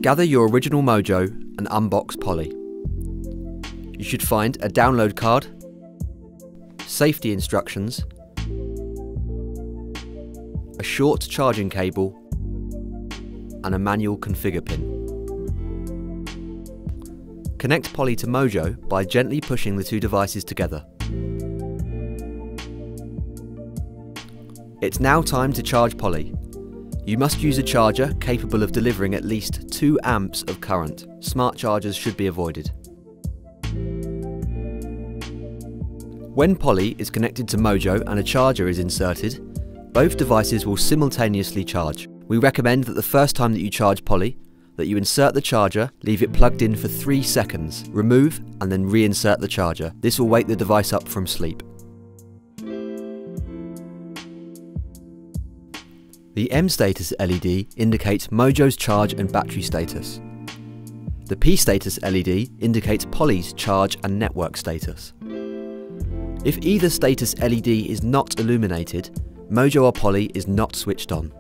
Gather your original Mojo and unbox Poly. You should find a download card, safety instructions, a short charging cable, and a manual configure pin. Connect Poly to Mojo by gently pushing the two devices together. It's now time to charge Poly. You must use a charger capable of delivering at least 2 amps of current. Smart chargers should be avoided. When Poly is connected to Mojo and a charger is inserted, both devices will simultaneously charge. We recommend that the first time that you charge Poly, that you insert the charger, leave it plugged in for 3 seconds, remove and then reinsert the charger. This will wake the device up from sleep. The M status LED indicates Mojo's charge and battery status. The P status LED indicates Poly's charge and network status. If either status LED is not illuminated, Mojo or Poly is not switched on.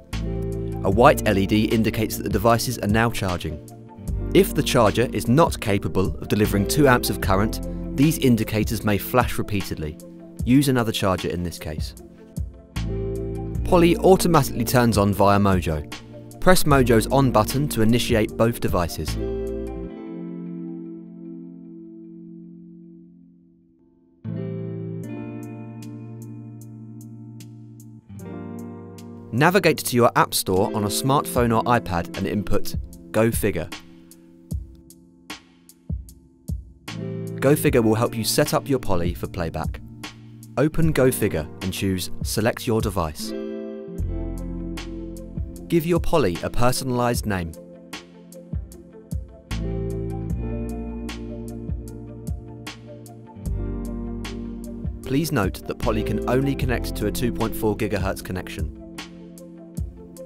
A white LED indicates that the devices are now charging. If the charger is not capable of delivering 2 amps of current, these indicators may flash repeatedly. Use another charger in this case. Poly automatically turns on via Mojo. Press Mojo's on button to initiate both devices. Navigate to your App Store on a smartphone or iPad and input Go Figure. Go Figure will help you set up your Poly for playback. Open Go Figure and choose Select Your Device. Give your Poly a personalised name. Please note that Poly can only connect to a 2.4 GHz connection.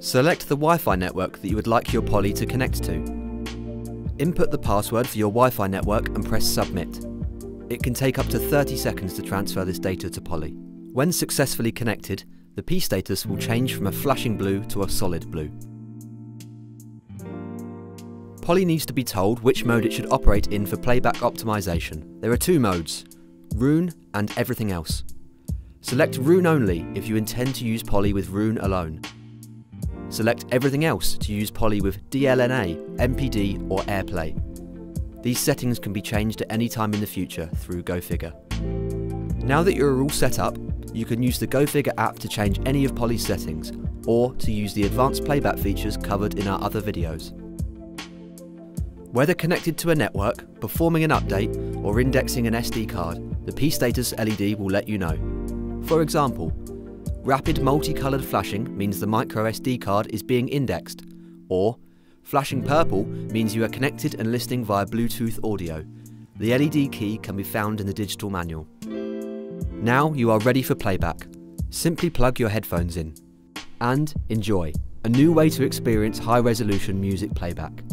Select the Wi-Fi network that you would like your Poly to connect to. Input the password for your Wi-Fi network and press Submit. It can take up to 30 seconds to transfer this data to Poly. When successfully connected, the P status will change from a flashing blue to a solid blue. Poly needs to be told which mode it should operate in for playback optimization. There are 2 modes, Rune and Everything Else. Select Rune only if you intend to use Poly with Rune alone. Select Everything Else to use Poly with DLNA, MPD or AirPlay. These settings can be changed at any time in the future through Go Figure. Now that you're all set up, you can use the Go Figure app to change any of Poly's settings, or to use the advanced playback features covered in our other videos. Whether connected to a network, performing an update, or indexing an SD card, the P status LED will let you know. For example, rapid multicoloured flashing means the micro SD card is being indexed, or flashing purple means you are connected and listening via Bluetooth audio. The LED key can be found in the digital manual. Now you are ready for playback. Simply plug your headphones in and enjoy, a new way to experience high-resolution music playback.